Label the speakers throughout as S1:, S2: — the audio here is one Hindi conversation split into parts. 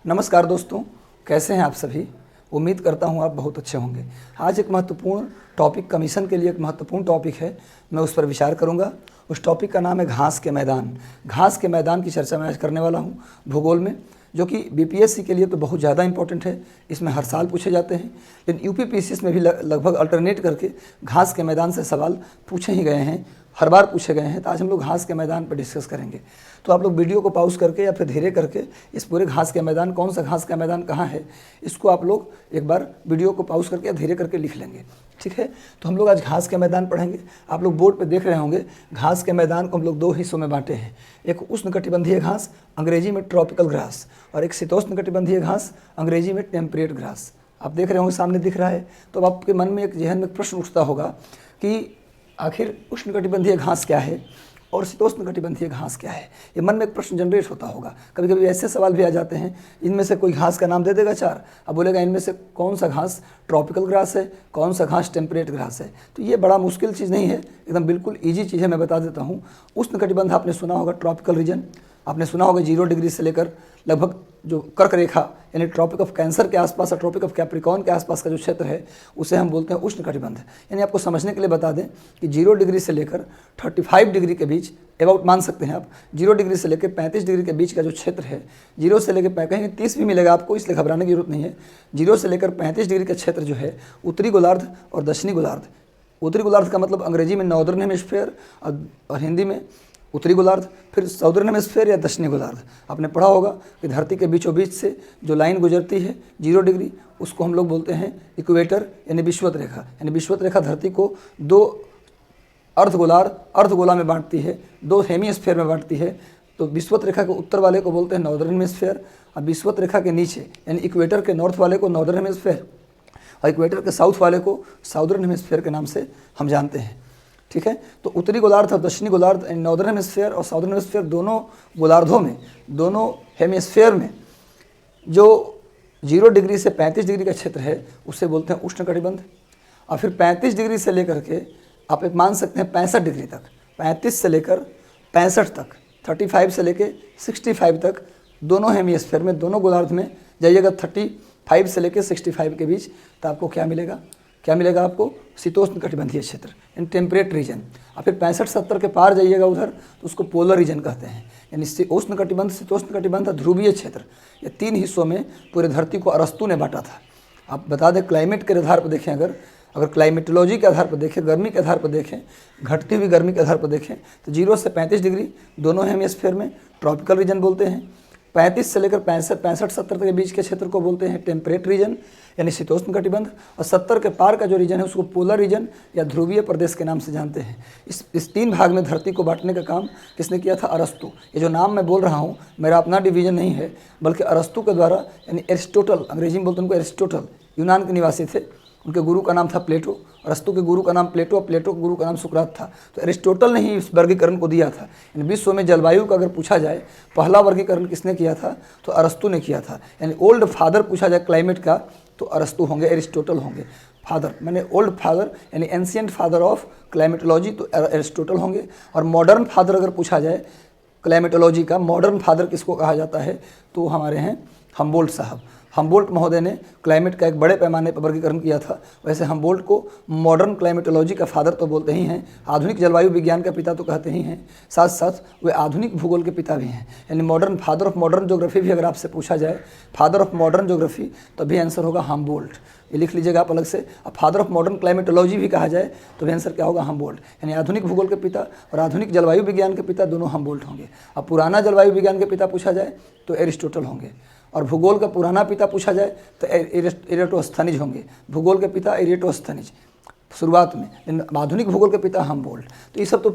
S1: नमस्कार दोस्तों, कैसे हैं आप सभी। उम्मीद करता हूं आप बहुत अच्छे होंगे। आज एक महत्वपूर्ण टॉपिक, कमीशन के लिए एक महत्वपूर्ण टॉपिक है, मैं उस पर विचार करूंगा। उस टॉपिक का नाम है घास के मैदान। घास के मैदान की चर्चा मैं आज करने वाला हूं भूगोल में, जो कि बीपीएससी के लिए तो बहुत ज़्यादा इंपॉर्टेंट है। इसमें हर साल पूछे जाते हैं, लेकिन यूपीपीसीएस में भी लगभग अल्टरनेट करके घास के मैदान से सवाल पूछे ही गए हैं, हर बार पूछे गए हैं। तो आज हम लोग घास के मैदान पर डिस्कस करेंगे। तो आप लोग वीडियो को पॉज करके या फिर धीरे करके इस पूरे घास के मैदान, कौन सा घास का मैदान कहाँ है, इसको आप लोग एक बार वीडियो को पॉज करके या धीरे करके लिख लेंगे, ठीक है। तो हम लोग आज घास के मैदान पढ़ेंगे। आप लोग बोर्ड पे देख रहे होंगे, घास के मैदान को हम लोग दो हिस्सों में बांटे हैं। एक उष्णकटिबंधीय घास, अंग्रेजी में ट्रॉपिकल ग्रास, और एक शीतोष्णकटिबंधीय घास, अंग्रेजी में टेम्परेट ग्रास। आप देख रहे होंगे, सामने दिख रहा है। तो अब आपके मन में एक जहन में प्रश्न उठता होगा कि आखिर उष्णकटिबंधीय घास क्या है और शीतोष्णकटिबंधीय घास क्या है। ये मन में एक प्रश्न जनरेट होता होगा। कभी कभी ऐसे सवाल भी आ जाते हैं, इनमें से कोई घास का नाम दे देगा चार, अब बोलेगा इनमें से कौन सा घास ट्रॉपिकल ग्रास है, कौन सा घास टेम्परेट ग्रास है। तो ये बड़ा मुश्किल चीज़ नहीं है, एकदम बिल्कुल ईजी चीज़ है। मैं बता देता हूँ। उष्णकटिबंध आपने सुना होगा, ट्रॉपिकल रीजन आपने सुना होगा, 0 डिग्री से लेकर लगभग जो कर्क रेखा यानी ट्रॉपिक ऑफ कैंसर के आसपास और ट्रॉपिक ऑफ कैप्रिकॉर्न के आसपास का जो क्षेत्र है, उसे हम बोलते हैं उष्णकटिबंध। यानी आपको समझने के लिए बता दें कि 0 डिग्री से लेकर 35 डिग्री के बीच, अबाउट मान सकते हैं आप, 0 डिग्री से लेकर 35 डिग्री के बीच का जो क्षेत्र है, 0 से लेकर कहीं 30 भी मिलेगा आपको, इसलिए घबराने की जरूरत नहीं है। 0 से लेकर 35 डिग्री का क्षेत्र जो है, उत्तरी गोलार्ध और दक्षिणी गोलार्ध। उत्तरी गोलार्ध का मतलब अंग्रेजी में नॉर्दर्न हेमिस्फीयर और हिंदी में उत्तरी गोलार्ध, फिर साउदर्न हेमिस्फीयर या दक्षिणी गोलार्ध। आपने पढ़ा होगा कि धरती के बीचों बीच से जो लाइन गुजरती है 0 डिग्री, उसको हम लोग बोलते हैं इक्वेटर यानी विषुवत रेखा। यानी विषुवत रेखा धरती को दो अर्धगोला में बांटती है, दो हेमिस्फीयर में बांटती है। तो विषुवत रेखा के उत्तर वाले को बोलते हैं नॉर्दर्न हेमिस्फीयर, और विषुवत रेखा के नीचे यानी इक्वेटर के नॉर्थ वाले को नॉर्दर्न हेमिस्फीयर, और इक्वेटर के साउथ वाले को साउदर्न हेमिस्फीयर के नाम से हम जानते हैं, ठीक है। तो उत्तरी गोलार्ध और दक्षिणी गोलार्ध, नॉर्दर्न हेमिस्फीयर और साउदर्न हेमिस्फीयर, दोनों गोलार्धों में, दोनों हेमिस्फीयर में जो 0 डिग्री से 35 डिग्री का क्षेत्र है, उसे बोलते हैं उष्णकटिबंध। और फिर 35 डिग्री से लेकर के आप एक मान सकते हैं 65 डिग्री तक, 35 से लेकर 65 तक, 35 से लेकर 65 तक, दोनों हेमिस्फीयर में, दोनों गोलार्ध में जाइएगा 35 से लेकर 65 के बीच, तो आपको क्या मिलेगा, क्या मिलेगा आपको, शीतोष्णकटिबंधीय क्षेत्र इन टेम्परेट रीजन। और फिर 65-70 के पार जाइएगा उधर, तो उसको पोलर रीजन कहते हैं। यानी उष्णकटिबंध, शीतोष्णकटिबंध, ध्रुवीय क्षेत्र। ये 3 हिस्सों में पूरे धरती को अरस्तु ने बांटा था। आप बता दें, क्लाइमेट के आधार पर देखें, अगर क्लाइमेटोलॉजी के आधार पर देखें, गर्मी के आधार पर देखें, घटती हुई गर्मी के आधार पर देखें, तो 0 से 35 डिग्री दोनों हेमिस्फीयर में ट्रॉपिकल रीजन बोलते हैं। 35 से लेकर 65-70 के बीच के क्षेत्र को बोलते हैं टेम्परेट रीजन यानी शीतोष्णकटिबंध, और 70 के पार का जो रीजन है उसको पोलर रीजन या ध्रुवीय प्रदेश के नाम से जानते हैं। इस 3 भाग में धरती को बांटने का काम किसने किया था, अरस्तु। ये जो नाम मैं बोल रहा हूँ, मेरा अपना डिवीजन नहीं है, बल्कि अरस्तु के द्वारा, यानी एरिस्टोटल, अंग्रेजी में बोलते हैं उनको एरिस्टोटल, यूनान के निवासी थे। उनके गुरु का नाम था प्लेटो, अरस्तु के गुरु का नाम प्लेटो, और प्लेटो के गुरु का नाम सुकरात था। तो एरिस्टोटल ने ही इस वर्गीकरण को दिया था। यानी विश्व में जलवायु का अगर पूछा जाए, पहला वर्गीकरण किसने किया था, तो अरस्तु ने किया था। यानी ओल्ड फादर पूछा जाए क्लाइमेट का, तो अरस्तु होंगे, एरिस्टोटल होंगे। फादर मैंने ओल्ड फादर यानी एंशिएंट फादर ऑफ क्लाइमेटोलॉजी, तो एरिस्टोटल होंगे। और मॉडर्न फादर अगर पूछा जाए क्लाइमेटोलॉजी का, मॉडर्न फादर किसको कहा जाता है, तो हमारे हैं हम्बोल्ट साहब। हम्बोल्ट महोदय ने क्लाइमेट का एक बड़े पैमाने पर वर्गीकरण किया था। वैसे हम्बोल्ट को मॉडर्न क्लाइमेटोलॉजी का फादर तो बोलते ही हैं, आधुनिक जलवायु विज्ञान का पिता तो कहते ही हैं, साथ साथ वे आधुनिक भूगोल के पिता भी हैं। यानी modern father of modern geography भी अगर आपसे पूछा जाए, फादर ऑफ मॉडर्न ज्योग्राफी, तो भी आंसर होगा हम्बोल्ट। ये लिख लीजिएगा आप अलग से। अब फादर ऑफ मॉडर्न क्लाइमेटोलॉजी भी कहा जाए, तो भी आंसर क्या होगा, हम्बोल्ट। यानी आधुनिक भूगोल के पिता और आधुनिक जलवायु विज्ञान के पिता दोनों हम्बोल्ट होंगे। अब पुराना जलवायु विज्ञान के पिता पूछा जाए तो एरिस्टोटल होंगे, और भूगोल का पुराना पिता पूछा जाए तो एरेटोस्थनीज होंगे। भूगोल के पिता एरेटोस्थनीज शुरुआत में, आधुनिक भूगोल के पिता हम्बोल्ट। तो ये सब तो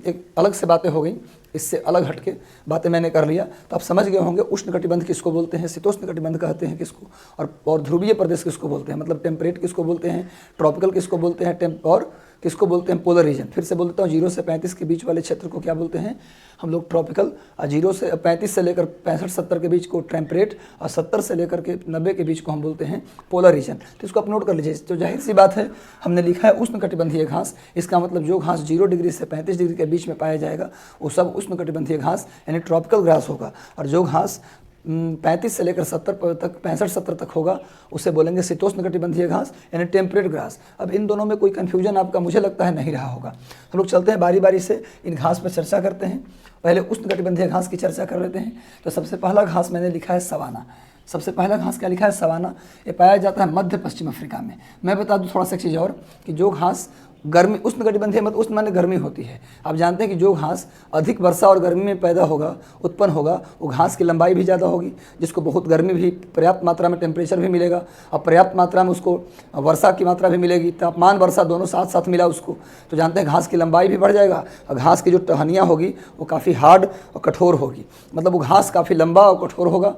S1: एक अलग से बातें हो गई, इससे अलग हटके बातें मैंने कर लिया। तो आप समझ गए होंगे उष्णकटिबंध किसको बोलते हैं, शीतोष्णकटिबंध कहते हैं किसको, और ध्रुवीय प्रदेश किसको बोलते हैं, मतलब टेम्परेट किसको बोलते हैं, ट्रॉपिकल किसको बोलते हैं, और किसको बोलते हैं, पोलर रीजन। फिर से बोल देता हूँ, 0 से 35 के बीच वाले क्षेत्र को क्या बोलते हैं हम लोग, ट्रॉपिकल। और 0 से 35 से लेकर 65-70 के बीच को टेम्परेट, और 70 से लेकर के 90 के बीच को हम बोलते हैं पोलर रीजन। तो इसको आप नोट कर लीजिए। तो जाहिर सी बात है, हमने लिखा है उष्णकटिबंधीय घास, इसका मतलब जो घास 0 डिग्री से 35 डिग्री के बीच में पाया जाएगा वो सब उष्णकटिबंधीय घास यानी ट्रॉपिकल ग्रास होगा। और जो घास 35 से लेकर 70 तक 65-70 तक होगा, उसे बोलेंगे शीतोष्णकटिबंधीय घास यानी टेम्परेट ग्रास। अब इन दोनों में कोई कन्फ्यूजन आपका मुझे लगता है नहीं रहा होगा। हम लोग चलते हैं बारी बारी से इन घास पर चर्चा करते हैं। पहले उष्णकटिबंधीय घास की चर्चा कर लेते हैं। तो सबसे पहला घास मैंने लिखा है सवाना। सबसे पहला घास क्या लिखा है? सवाना। ये पाया जाता है मध्य पश्चिम अफ्रीका में। मैं बता दूं थोड़ा सा एक चीज़ और कि जो घास गर्मी उष्णकटिबंधीय मतलब उष्ण माने गर्मी होती है। आप जानते हैं कि जो घास अधिक वर्षा और गर्मी में पैदा होगा, उत्पन्न होगा, वो घास की लंबाई भी ज़्यादा होगी, जिसको बहुत गर्मी भी, पर्याप्त मात्रा में टेम्परेचर भी मिलेगा और पर्याप्त मात्रा में उसको वर्षा की मात्रा भी मिलेगी। तापमान वर्षा दोनों साथ साथ मिला उसको, तो जानते हैं घास की लंबाई भी बढ़ जाएगा और घास की जो टहनियाँ होगी वो काफ़ी हार्ड और कठोर होगी, मतलब वो घास काफ़ी लंबा और कठोर होगा।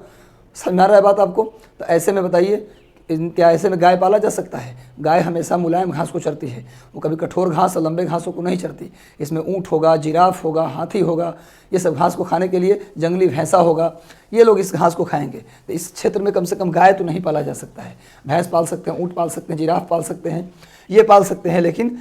S1: समझ में आ रहा है बात आपको? तो ऐसे में बताइए क्या ऐसे में गाय पाला जा सकता है? गाय हमेशा मुलायम घास को चरती है, वो कभी कठोर घास और लंबे घासों को नहीं चरती। इसमें ऊँट होगा, जिराफ होगा, हाथी होगा, ये सब घास को खाने के लिए, जंगली भैंसा होगा, ये लोग इस घास को खाएंगे। तो इस क्षेत्र में कम से कम गाय तो नहीं पाला जा सकता है। भैंस पाल सकते हैं, ऊँट पाल सकते हैं, जिराफ पाल सकते हैं, ये पाल सकते हैं, लेकिन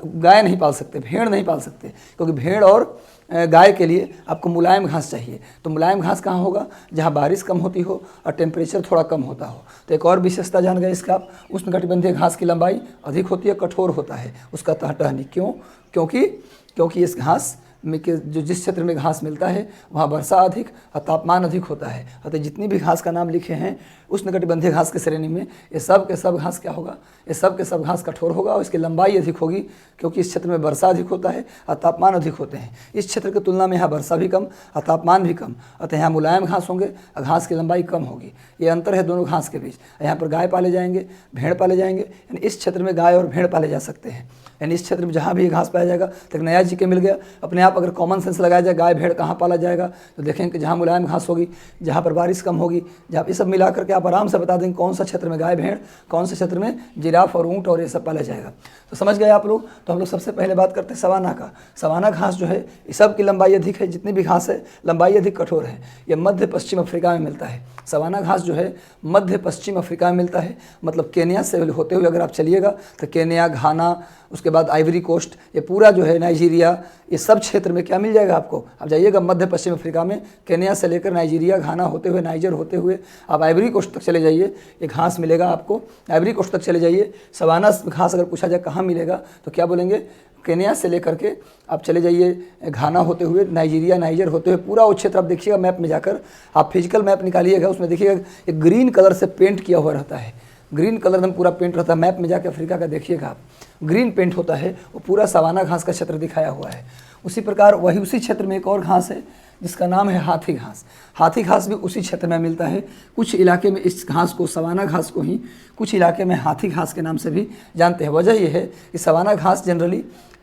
S1: गाय नहीं पाल सकते, भेड़ नहीं पाल सकते, क्योंकि भेड़ और गाय के लिए आपको मुलायम घास चाहिए। तो मुलायम घास कहाँ होगा? जहाँ बारिश कम होती हो और टेम्परेचर थोड़ा कम होता हो। तो एक और विशेषता जान गए इसका, उष्णकटिबंधीय घास की लंबाई अधिक होती है, कठोर होता है उसका टहनी। क्यों? क्योंकि इस घास में जो जिस क्षेत्र में घास मिलता है वहाँ वर्षा अधिक और तापमान अधिक होता है। अतः जितनी भी घास का नाम लिखे हैं उष्णकटिबंधीय घास की श्रेणी में, ये सब के सब घास क्या होगा? ये सब के सब घास कठोर होगा और इसकी लंबाई अधिक होगी, क्योंकि इस क्षेत्र में वर्षा अधिक होता है और तापमान अधिक होते हैं। इस क्षेत्र की तुलना में यहाँ वर्षा भी कम और तापमान भी कम, अतः यहाँ मुलायम घास होंगे और घास की लंबाई कम होगी। ये अंतर है दोनों घास के बीच। यहाँ पर गाय पाले जाएंगे, भेड़ पाले जाएंगे, यानी इस क्षेत्र में गाय और भेड़ पाले जा सकते हैं। यानी इस क्षेत्र में जहाँ भी घास पाया जाएगा, तो नया जी के मिल गया। अपने आप अगर कॉमन सेंस लगाया जाए गाय भेड़ कहाँ पाला जाएगा, तो देखेंगे कि जहाँ मुलायम घास होगी, जहाँ पर बारिश कम होगी, जहाँ ये सब मिला करके आप आराम से बता देंगे कौन सा क्षेत्र में गाय भेड़, कौन से क्षेत्र में जिराफ और ऊँट और ये सब पाला जाएगा। तो समझ गए आप लोग? तो हम लोग सबसे पहले बात करते हैं सवाना का। सवाना घास जो है इस सब की लंबाई अधिक है, जितनी भी घास है लंबाई अधिक, कठोर है। ये मध्य पश्चिम अफ्रीका में मिलता है। सवाना घास जो है मध्य पश्चिम अफ्रीका में मिलता है, मतलब केन्या से होते हुए अगर आप चलिएगा तो केन्या, घाना, उसके बाद आइवरी कोस्ट, ये पूरा जो है नाइजीरिया, ये सब क्षेत्र में क्या मिल जाएगा आपको? आप जाइएगा मध्य पश्चिम अफ्रीका में, केन्या से लेकर नाइजीरिया, घाना होते हुए, नाइजर होते हुए आप आइवरी कोस्ट तक चले जाइए, ये घास मिलेगा आपको। आइवरी कोस्ट तक चले जाइए, सवाना घास अगर पूछा जाए कहाँ मिलेगा तो क्या बोलेंगे? केन्या से लेकर के आप चले जाइए घाना होते हुए, नाइजीरिया, नाइजर होते हुए, पूरा वो क्षेत्र आप देखिएगा मैप में जाकर, आप फिजिकल मैप निकालिएगा, उसमें देखिएगा एक ग्रीन कलर से पेंट किया हुआ रहता है, ग्रीन कलर में पूरा पेंट रहता है। मैप में जाकर अफ्रीका का देखिएगा आप, ग्रीन पेंट होता है, वो पूरा सवाना घास का क्षेत्र दिखाया हुआ है। उसी प्रकार वही उसी क्षेत्र में एक और घास है जिसका नाम है हाथी घास। हाथी घास भी उसी क्षेत्र में मिलता है। कुछ इलाके में इस घास को, सवाना घास को ही कुछ इलाके में हाथी घास के नाम से भी जानते हैं। वजह यह है कि सवाना घास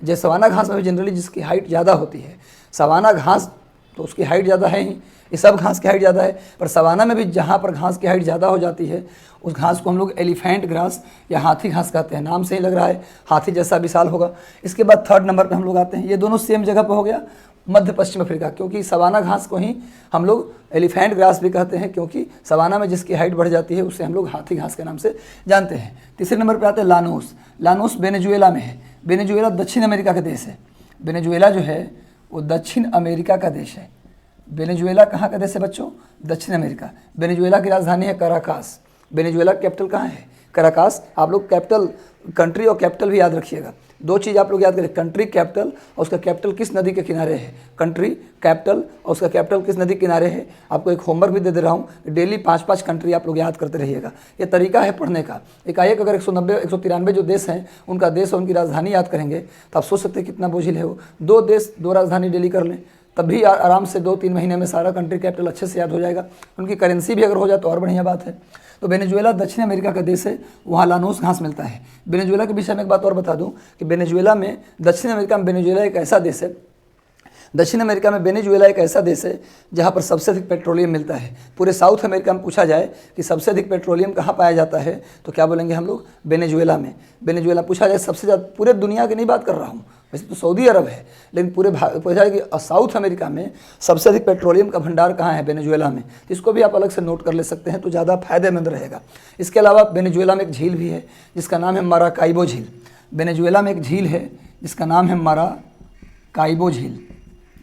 S1: सवाना घास में जनरली जिसकी हाइट ज़्यादा होती है, सवाना घास तो उसकी हाइट ज़्यादा है ही, ये सब घास की हाइट ज़्यादा है, पर सवाना में भी जहाँ पर घास की हाइट ज़्यादा हो जाती है उस घास को हम लोग एलिफेंट ग्रास या हाथी घास कहते हैं। नाम से ही लग रहा है हाथी जैसा विशाल होगा। इसके बाद थर्ड नंबर पे हम लोग आते हैं, ये दोनों सेम जगह पे हो गया, मध्य पश्चिम अफ्रीका, क्योंकि सवाना घास को ही हम लोग एलिफेंट ग्रास भी कहते हैं, क्योंकि सवाना में जिसकी हाइट बढ़ जाती है उससे हम लोग हाथी घास के नाम से जानते हैं। तीसरे नंबर पर आते हैं लानोस। लानोस वेनेजुएला में है। वेनेजुएला दक्षिण अमेरिका का देश है। वेनेजुएला जो है वो दक्षिण अमेरिका का देश है। वेनेजुएला कहाँ का देश है बच्चों? दक्षिण अमेरिका। वेनेजुएला की राजधानी है कराकास। वेनेजुएला कैपिटल कहाँ है? कराकास। आप लोग कैपिटल, कंट्री और कैपिटल भी याद रखिएगा। दो चीज़ आप लोग याद करें, कंट्री कैपिटल और उसका कैपिटल किस नदी के किनारे है। कंट्री कैपिटल और उसका कैपिटल किस नदी के किनारे है। आपको एक होमवर्क भी दे रहा हूँ, डेली 5-5 कंट्री आप लोग याद करते रहिएगा। ये तरीका है पढ़ने का। एकाएक अगर 193 जो देश हैं उनका देश और उनकी राजधानी याद करेंगे तो आप सोच सकते हैं कितना बोझिल है वो। 2 देश 2 राजधानी डेली कर लें, तब भी आराम से 2-3 महीने में सारा कंट्री कैपिटल अच्छे से याद हो जाएगा। उनकी करेंसी भी अगर हो जाए तो और बढ़िया बात है। तो वेनेजुएला दक्षिण अमेरिका का देश है, वहाँ लानोस घास मिलता है। वेनेजुएला के विषय में एक बात और बता दूं कि वेनेजुएला में, दक्षिण अमेरिका में वेनेजुएला एक ऐसा देश है, दक्षिण अमेरिका में वेनेजुएला एक ऐसा देश है जहाँ पर सबसे अधिक पेट्रोलियम मिलता है। पूरे साउथ अमेरिका में पूछा जाए कि सबसे अधिक पेट्रोलियम कहाँ पाया जाता है तो क्या बोलेंगे हम लोग? वेनेजुएला में। वेनेजुएला पूछा जाए सबसे ज़्यादा, पूरे दुनिया की नहीं बात कर रहा हूँ, वैसे तो सऊदी अरब है, लेकिन पूछा जाए कि साउथ अमेरिका में सबसे अधिक पेट्रोलियम का भंडार कहाँ है? वेनेजुएला में। इसको भी आप अलग से नोट कर ले सकते हैं तो ज़्यादा फायदेमंद रहेगा। इसके अलावा वेनेजुएला में एक झील भी है जिसका नाम है माराकाइबो झील। वेनेजुएला में एक झील है जिसका नाम है माराकाइबो झील,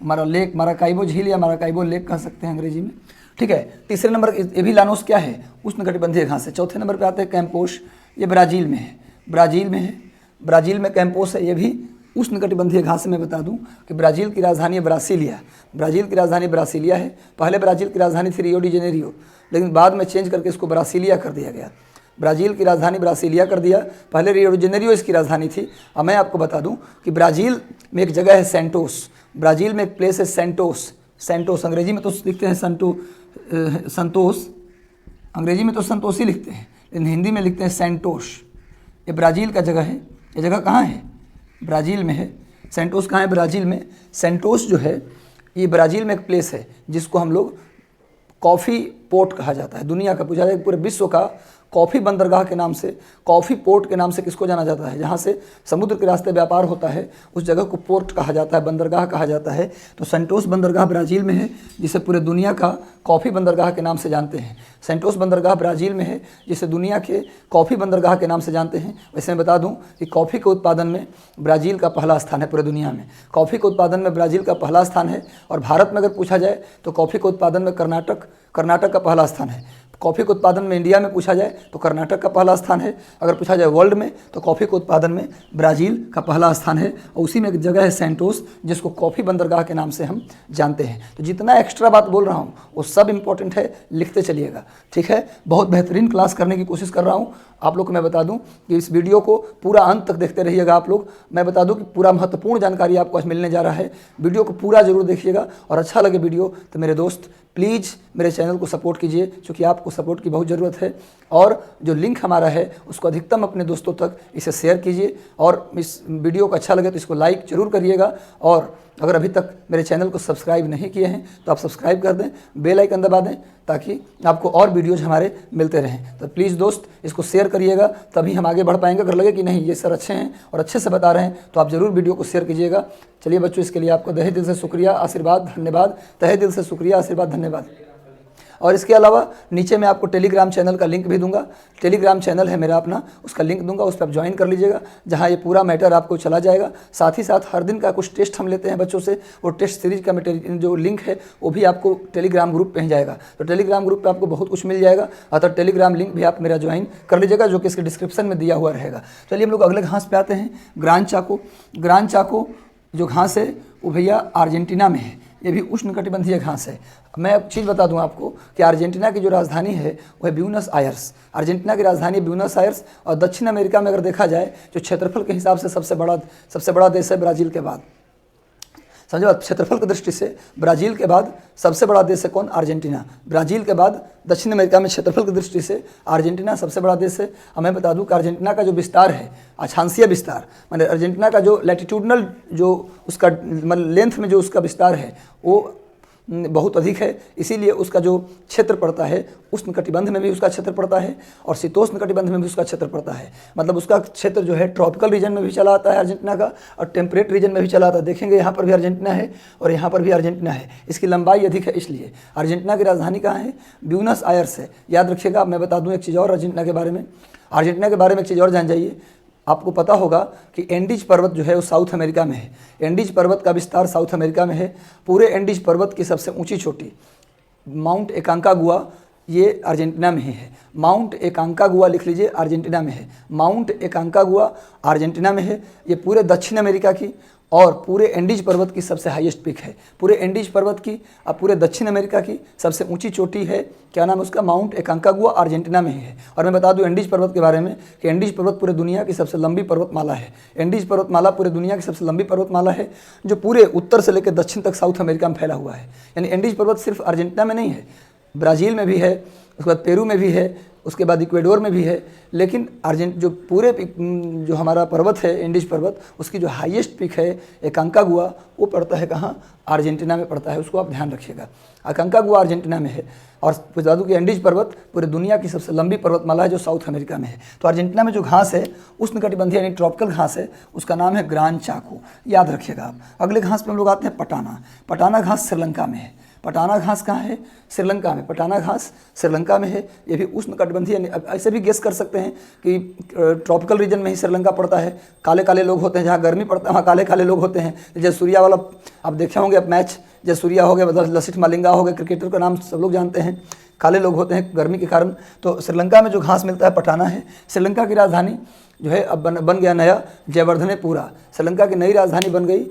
S1: माराकाइबो झील या माराकाइबो लेक कह सकते हैं अंग्रेजी में। ठीक है। तीसरे नंबर ये भी लानोस क्या है, उष्णकटिबंधीय घास है। चौथे नंबर पे आते हैं कैंपोश, ये ब्राज़ील में है, ब्राज़ील में है, ब्राज़ील में कैंपोस है, ये भी उष्णकटिबंधीय घास है। मैं बता दूं कि ब्राज़ील की राजधानी है ब्रासिलिया, ब्राज़ील की राजधानी ब्रासिलिया है। पहले ब्राज़ील की राजधानी थी रियो डी जेनेरियो, लेकिन बाद में चेंज करके इसको ब्रासिलिया कर दिया गया। ब्राज़ील की राजधानी ब्रासिलिया कर दिया, पहले रियो डी जेनेरियो इसकी राजधानी थी। अब मैं आपको बता दूं कि ब्राज़ील में एक जगह है सेंटोस, ब्राज़ील में एक प्लेस है सेंटोस, सेंटोस अंग्रेजी में तो लिखते हैं संतोष, अंग्रेजी में तो संतोष ही लिखते हैं, लेकिन हिंदी में लिखते हैं सेंटोस। ये ब्राज़ील का जगह है। ये जगह कहाँ है, ब्राज़ील में है। सेंटोस कहाँ है, ब्राज़ील में। सेंटोस जो है ये ब्राज़ील में एक प्लेस है जिसको हम लोग कॉफ़ी पोर्ट कहा जाता है। दुनिया का पूछा जाए पूरे विश्व का कॉफ़ी बंदरगाह के नाम से, कॉफ़ी पोर्ट के नाम से किसको जाना जाता है, जहाँ से समुद्र के रास्ते व्यापार होता है उस जगह को पोर्ट कहा जाता है, बंदरगाह कहा जाता है। तो सेंटोस बंदरगाह ब्राज़ील में है जिसे पूरे दुनिया का कॉफ़ी बंदरगाह के नाम से जानते हैं। सेंटोस बंदरगाह ब्राज़ील में है जिसे दुनिया के कॉफ़ी बंदरगाह के नाम से जानते हैं। वैसे मैं बता दूं कि कॉफ़ी के उत्पादन में ब्राज़ील का पहला स्थान है पूरे दुनिया में। कॉफ़ी के उत्पादन में ब्राज़ील का पहला स्थान है। और भारत में अगर पूछा जाए तो कॉफ़ी के उत्पादन में कर्नाटक का पहला स्थान है। कॉफ़ी के उत्पादन में इंडिया में पूछा जाए तो कर्नाटक का पहला स्थान है। अगर पूछा जाए वर्ल्ड में तो कॉफ़ी के उत्पादन में ब्राज़ील का पहला स्थान है। और उसी में एक जगह है सेंटोस जिसको कॉफ़ी बंदरगाह के नाम से हम जानते हैं। तो जितना एक्स्ट्रा बात बोल रहा हूँ वो सब इंपॉर्टेंट है, लिखते चलिएगा, ठीक है। बहुत बेहतरीन क्लास करने की कोशिश कर रहा हूँ। आप लोग को मैं बता दूं कि इस वीडियो को पूरा अंत तक देखते रहिएगा आप लोग। मैं बता दूं कि पूरा महत्वपूर्ण जानकारी आपको आज मिलने जा रहा है। वीडियो को पूरा जरूर देखिएगा और अच्छा लगे वीडियो तो मेरे दोस्त प्लीज़ मेरे चैनल को सपोर्ट कीजिए, क्योंकि आपको सपोर्ट की बहुत ज़रूरत है। और जो लिंक हमारा है उसको अधिकतम अपने दोस्तों तक इसे शेयर कीजिए। और इस वीडियो को अच्छा लगे तो इसको लाइक जरूर करिएगा। और अगर अभी तक मेरे चैनल को सब्सक्राइब नहीं किए हैं तो आप सब्सक्राइब कर दें, बेल आइकन दबा दें ताकि आपको और वीडियोज़ हमारे मिलते रहें। तो प्लीज़ दोस्त इसको शेयर करिएगा, तभी हम आगे बढ़ पाएंगे। अगर लगे कि नहीं ये सर अच्छे हैं और अच्छे से बता रहे हैं तो आप ज़रूर वीडियो को शेयर कीजिएगा। चलिए बच्चों, इसके लिए आपको तहे दिल से शुक्रिया, आशीर्वाद, धन्यवाद। तहे दिल से शुक्रिया, आशीर्वाद, धन्यवाद। और इसके अलावा नीचे मैं आपको टेलीग्राम चैनल का लिंक भी दूंगा। टेलीग्राम चैनल है मेरा अपना, उसका लिंक दूंगा, उस पर आप ज्वाइन कर लीजिएगा, जहां ये पूरा मैटर आपको चला जाएगा। साथ ही साथ हर दिन का कुछ टेस्ट हम लेते हैं बच्चों से, वो टेस्ट सीरीज का जो लिंक है वो भी आपको टेलीग्राम ग्रुप पे ही जाएगा। तो टेलीग्राम ग्रुप पे आपको बहुत कुछ मिल जाएगा। अतः टेलीग्राम लिंक भी आप मेरा ज्वाइन कर लीजिएगा, जो कि इसके डिस्क्रिप्शन में दिया हुआ रहेगा। चलिए हम लोग अगले घास पे आते हैं, ग्रान चाको। ग्रान चाको जो घास है वो भैया अर्जेंटीना में है। ये भी उष्णकटिबंधीय घास है। मैं एक चीज़ बता दूं आपको कि अर्जेंटीना की जो राजधानी है वो है ब्यूनस आयर्स। अर्जेंटीना की राजधानी ब्यूनस आयर्स। और दक्षिण अमेरिका में अगर देखा जाए जो क्षेत्रफल के हिसाब से सबसे बड़ा देश है ब्राज़ील के बाद। समझो, क्षेत्रफल की दृष्टि से ब्राज़ील के बाद सबसे बड़ा देश है कौन, अर्जेंटीना। ब्राज़ील के बाद दक्षिण अमेरिका में क्षेत्रफल की दृष्टि से अर्जेंटीना सबसे बड़ा देश है। अब मैं बता दूं कि अर्जेंटीना का जो विस्तार है, अक्षांशीय विस्तार, माने अर्जेंटीना का जो लैटिट्यूडनल जो उसका मतलब लेंथ में जो उसका विस्तार है वो बहुत अधिक है। इसीलिए उसका जो क्षेत्र पड़ता है उष्णकटिबंध में भी उसका क्षेत्र पड़ता है और शीतोष्ण कटिबंध में भी उसका क्षेत्र पड़ता है। मतलब उसका क्षेत्र जो है ट्रॉपिकल रीजन में भी चला आता है अर्जेंटीना का, और टेम्परेट रीजन में भी चला आता है। देखेंगे यहाँ पर भी अर्जेंटीना है और यहाँ पर भी अर्जेंटीना है। इसकी लंबाई अधिक है इसलिए। अर्जेंटीना की राजधानी कहाँ है, ब्यूनस आयर्स है। याद रखिएगा। मैं बता दूँ एक चीज़ और अर्जेंटीना के बारे में, अर्जेंटीना के बारे में एक चीज़ और जान जाइए। आपको पता होगा कि एंडीज पर्वत जो है वो साउथ अमेरिका में है। एंडीज पर्वत का विस्तार साउथ अमेरिका में है। पूरे एंडीज पर्वत की सबसे ऊंची चोटी माउंट एकांकागुआ ये अर्जेंटीना में ही है। माउंट एकांकागुआ लिख लीजिए, अर्जेंटीना में है। माउंट एकांकागुआ अर्जेंटीना में है। ये पूरे दक्षिण अमेरिका की और पूरे एंडीज पर्वत की सबसे हाईएस्ट पीक है। पूरे एंडीज पर्वत की और पूरे दक्षिण अमेरिका की सबसे ऊंची चोटी है, क्या नाम है उसका, माउंट एकांकागुआ, अर्जेंटीना में ही है। और मैं बता दूं एंडीज पर्वत के बारे में कि एंडीज पर्वत पूरे दुनिया की सबसे लंबी पर्वतमाला है। एंडीज पर्वतमाला पूरे दुनिया की सबसे लंबी पर्वतमाला है, जो पूरे उत्तर से लेकर दक्षिण तक साउथ अमेरिका में फैला हुआ है। यानी एंडीज पर्वत सिर्फ अर्जेंटीना में नहीं है, ब्राज़ील में भी है, उसके बाद पेरू में भी है, उसके बाद इक्वेडोर में भी है। लेकिन जो पूरे जो हमारा पर्वत है एंडीज पर्वत, उसकी जो हाईएस्ट पीक है एकांकागुआ, वो पड़ता है कहाँ, अर्जेंटीना में पड़ता है। उसको आप ध्यान रखिएगा, एकांकागुआ अर्जेंटीना में है। और बता दूं कि एंडीज पर्वत पूरे दुनिया की सबसे लंबी पर्वतमाला है जो साउथ अमेरिका में है। तो अर्जेंटीना में जो घास है उष्णकटिबंधीय यानी ट्रॉपिकल घास है, उसका नाम है ग्रान चाको। याद रखिएगा आप। अगले घास पर हम लोग आते हैं पटाना। पटाना घास श्रीलंका में है। पटाना घास कहाँ है, श्रीलंका में। पटाना घास श्रीलंका में है। ये भी उष्णकटिबंधीय, ऐसे भी गेस कर सकते हैं कि ट्रॉपिकल रीजन में ही श्रीलंका पड़ता है। काले काले लोग होते हैं, जहाँ गर्मी पड़ता है वहाँ काले काले लोग होते हैं। जैसे सूर्या वाला आप देखे होंगे, अब मैच जयसूर्या हो गया, लसिथ मालिंगा हो गया, क्रिकेटर का नाम सब लोग जानते हैं, काले लोग होते हैं गर्मी के कारण। तो श्रीलंका में जो घास मिलता है पटाना है। श्रीलंका की राजधानी जो है अब बन गया नया जयवर्धनेपुरा। श्रीलंका की नई राजधानी बन गई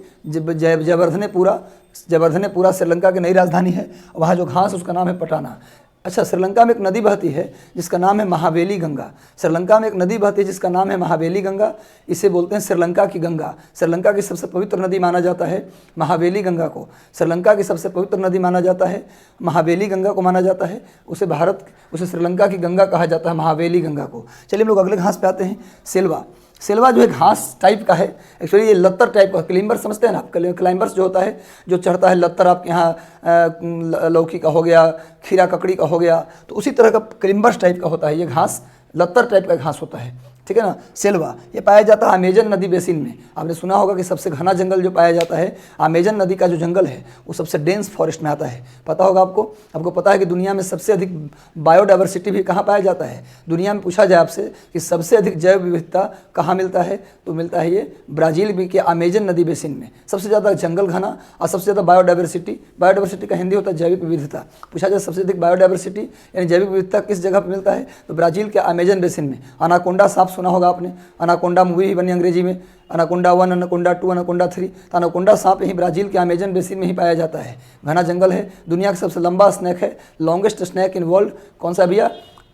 S1: जयवर्धनेपुरा श्रीलंका की नई राजधानी है। वहाँ जो घास उसका नाम है पटाना। अच्छा, श्रीलंका में एक नदी बहती है जिसका नाम है महावेली गंगा। श्रीलंका में एक नदी बहती है जिसका नाम है महावेली गंगा। इसे बोलते हैं श्रीलंका की गंगा। श्रीलंका की सबसे पवित्र नदी माना जाता है महावेली गंगा को। श्रीलंका की सबसे पवित्र नदी माना जाता है महावेली गंगा को माना जाता है। उसे श्रीलंका की गंगा कहा जाता है, महावेली गंगा को। चलिए हम लोग अगले घास पे आते हैं। सेल्वा। सेल्वा जो है घास टाइप का है, एक्चुअली ये लत्तर टाइप का। क्लाइंबर्स समझते हैं ना आप, क्लाइंबर्स जो होता है जो चढ़ता है लत्तर, आपके यहाँ लौकी का हो गया, खीरा ककड़ी का हो गया, तो उसी तरह का क्लाइंबर्स टाइप का होता है ये घास, लत्तर टाइप का घास होता है, ठीक है ना। सेल्वा ये पाया जाता है अमेजन नदी बेसिन में। आपने सुना होगा कि सबसे घना जंगल जो पाया जाता है अमेजन नदी का जो जंगल है वो सबसे डेंस फॉरेस्ट में आता है। पता होगा आपको पता है कि दुनिया में सबसे अधिक बायोडाइवर्सिटी भी कहाँ पाया जाता है। दुनिया में पूछा जाए आपसे कि सबसे अधिक जैव विविधता कहाँ मिलता है, तो मिलता है ये ब्राज़ील के अमेजन नदी बेसिन में। सबसे ज़्यादा जंगल घना और सबसे ज़्यादा बायोडाइवर्सिटी का हिंदी होता है जैविक विविधता। पूछा जाए सबसे अधिक बायोडाइवर्सिटी यानी जैविक विविधता किस जगह पर मिलता है, तो ब्राज़ील के अमेजन बेसिन में। अनाकोंडा सांप सुना होगा आपने, अनाकोंडा मूवी भी बनी अंग्रेजी में, अनाकोंडा 1, अनाकोंडा 2, अनाकोंडा 3। तो अनाकोंडा सांप यही ब्राज़ील के अमेजन बेसिन में ही पाया जाता है। घना जंगल है, दुनिया का सबसे लंबा स्नैक है, लॉन्गेस्ट स्नैक इन वर्ल्ड। कौन सा भैया,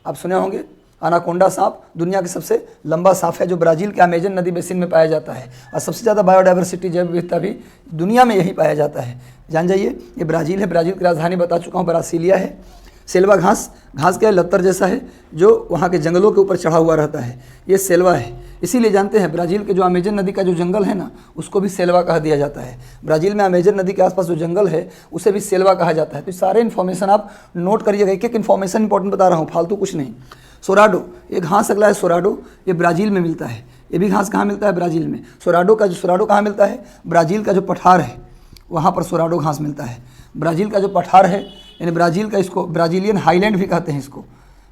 S1: आप सुने होंगे, अनाकोंडा सांप दुनिया के सबसे लंबा सांप है जो ब्राज़ील के अमेजन नदी बेसिन में पाया जाता है। और सबसे ज़्यादा बायोडाइवर्सिटी जैव विविधता भी दुनिया में यही पाया जाता है। जान जाइए, ये ब्राज़ील है। ब्राज़ील की राजधानी बता चुका हूँ, ब्रासिलिया है। सेल्वा घास क्या है, लत्तर जैसा है जो वहाँ के जंगलों के ऊपर चढ़ा हुआ रहता है, ये सेल्वा है। इसीलिए जानते हैं ब्राज़ील के जो अमेजन नदी का जो जंगल है ना, उसको भी सेल्वा कहा दिया जाता है। ब्राज़ील में अमेजन नदी के आसपास जो जंगल है उसे भी सेल्वा कहा जाता है। तो सारे इन्फॉर्मेशन आप नोट करिएगा, एक एक इन्फॉर्मेशन इंपॉर्टेंट बता रहा हूँ, फालतू कुछ नहीं। सोराडो, ये घास अगला है सोराडो, ये ब्राज़ील में मिलता है। ये भी घास कहाँ मिलता है, ब्राज़ील में। सोराडो कहाँ मिलता है, ब्राज़ील का जो पठार है वहाँ पर सोराडो घास मिलता है। ब्राज़ील का जो पठार है यानी ब्राज़ील का, इसको ब्राज़ीलियन हाईलैंड भी कहते हैं, इसको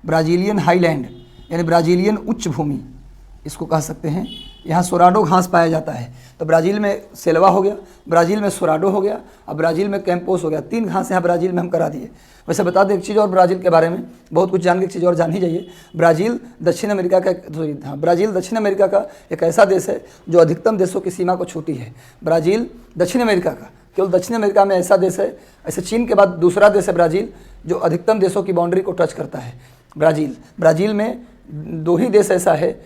S1: ब्राज़ीलियन हाईलैंड यानी ब्राज़ीलियन उच्च भूमि इसको कह सकते हैं। यहाँ सोराडो घास पाया जाता है। तो ब्राज़ील में सेल्वा हो गया, ब्राज़ील में सोराडो हो गया, अब ब्राज़ील में कैंपोस हो गया। 3 घास यहाँ ब्राज़ील में हम करा दिए। वैसे बता दें एक चीज़ और ब्राज़ील के बारे में, बहुत कुछ जान के एक चीज़ और जान ही जाइए। ब्राज़ील दक्षिण अमेरिका का एक ऐसा देश है जो अधिकतम देशों की सीमा को छूती है। ब्राज़ील दक्षिण अमेरिका का, केवल दक्षिण अमेरिका में ऐसा देश है, ऐसे चीन के बाद दूसरा देश है ब्राज़ील जो अधिकतम देशों की बाउंड्री को टच करता है। ब्राज़ील में 2 ही देश ऐसा है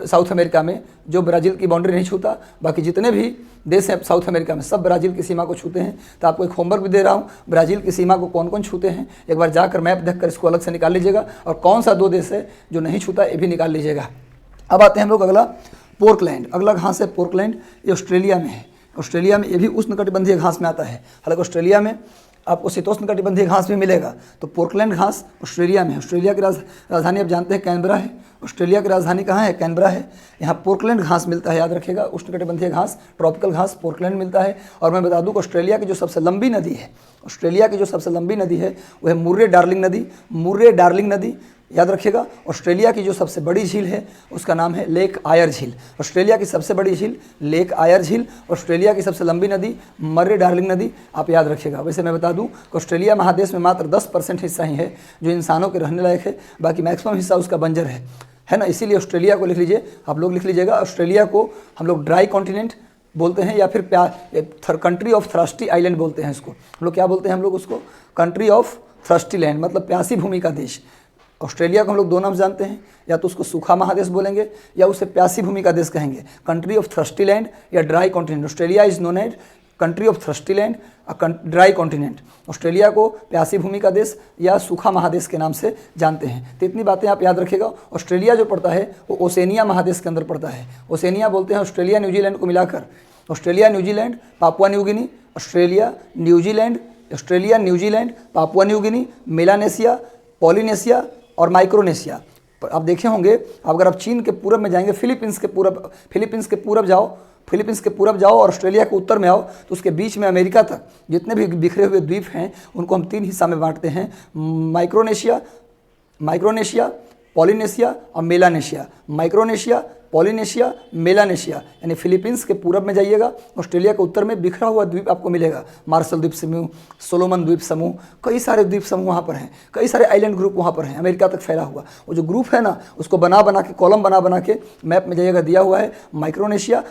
S1: साउथ अमेरिका में जो ब्राज़ील की बाउंड्री नहीं छूता। बाकी जितने भी देश हैं साउथ अमेरिका में सब ब्राज़ील की सीमा को छूते हैं। तो आपको एक होमवर्क भी दे रहा हूँ, ब्राज़ील की सीमा को कौन कौन छूते हैं एक बार जाकर मैप देखकर इसको अलग से निकाल लीजिएगा, और कौन सा 2 देश है जो नहीं छूता ये भी निकाल लीजिएगा। अब आते हैं हम लोग अगला पोर्कलैंड। अगला घास है पोर्कलैंड, ये ऑस्ट्रेलिया में है। ऑस्ट्रेलिया में ये भी उष्णकटिबंधीय घास में आता है। हालांकि ऑस्ट्रेलिया में आपको शीतोष्णकटिबंधीय घास भी मिलेगा। तो पोर्कलैंड घास ऑस्ट्रेलिया में है। ऑस्ट्रेलिया की राजधानी आप जानते हैं कैनबरा है। ऑस्ट्रेलिया की राजधानी कहाँ है, कैनबरा है। यहाँ पोर्कलैंड घास मिलता है, याद रखिएगा, उष्णकटिबंधीय घास, ट्रॉपिकल घास पोर्कलैंड मिलता है। और मैं बता दूँ कि ऑस्ट्रेलिया की जो सबसे लंबी नदी है, वह मुर्रे डार्लिंग नदी, याद रखिएगा। ऑस्ट्रेलिया की जो सबसे बड़ी झील है उसका नाम है लेक आयर झील। ऑस्ट्रेलिया की सबसे बड़ी झील लेक आयर झील। ऑस्ट्रेलिया की सबसे लंबी नदी मर्रे डार्लिंग नदी, आप याद रखिएगा। वैसे मैं बता दूं कि ऑस्ट्रेलिया महादेश में मात्र 10% हिस्सा ही है जो इंसानों के रहने लायक है, बाकी मैक्सिमम हिस्सा उसका बंजर है ना। इसीलिए ऑस्ट्रेलिया को लिख लीजिए, आप लोग लिख लीजिएगा। ऑस्ट्रेलिया को हम लोग ड्राई कॉन्टिनेंट बोलते हैं या फिर कंट्री ऑफ थ्रस्टी आइलैंड बोलते हैं इसको। हम लोग क्या बोलते हैं, हम लोग उसको कंट्री ऑफ थ्रस्टी लैंड, मतलब प्यासी भूमि का देश। ऑस्ट्रेलिया को हम लोग 2 नाम जानते हैं, या तो उसको सूखा महादेश बोलेंगे या उसे प्यासी भूमि का देश कहेंगे, कंट्री ऑफ थ्रस्टी लैंड या dry continent. Australia is known as country of thirsty land, dry continent. Australia को प्यासी भूमि का देश या सूखा महादेश के नाम से जानते हैं। तो इतनी बातें आप याद रखिएगा। ऑस्ट्रेलिया जो पड़ता है वो ओसेनिया महादेश के अंदर पड़ता है। ओसेनिया बोलते हैं ऑस्ट्रेलिया न्यूजीलैंड को मिलाकर। Australia New Zealand Papua New Guinea, Australia New Zealand Papua New Guinea, Melanesia, Polynesia और माइक्रोनेशिया। आप देखे होंगे, अगर आप चीन के पूरब में जाएंगे, फिलीपींस के पूरब जाओ और ऑस्ट्रेलिया के उत्तर में आओ, तो उसके बीच में अमेरिका तक जितने भी बिखरे हुए द्वीप हैं उनको हम 3 हिस्सा में बांटते हैं, माइक्रोनेशिया, पॉलिनेशिया और मेलानेशिया। माइक्रोनेशिया, पॉलिनेशिया, मेलानेशिया, यानी फिलीपींस के पूरब में जाइएगा, ऑस्ट्रेलिया के उत्तर में बिखरा हुआ द्वीप आपको मिलेगा, मार्शल द्वीप समूह, सोलोमन द्वीप समूह, कई सारे द्वीप समूह वहाँ पर हैं, कई सारे आइलैंड ग्रुप वहाँ पर हैं, अमेरिका तक फैला हुआ। वो जो ग्रुप है ना, उसको बना बना के, कॉलम बना बना के मैप में जाइएगा, दिया हुआ है माइक्रोनेशिया,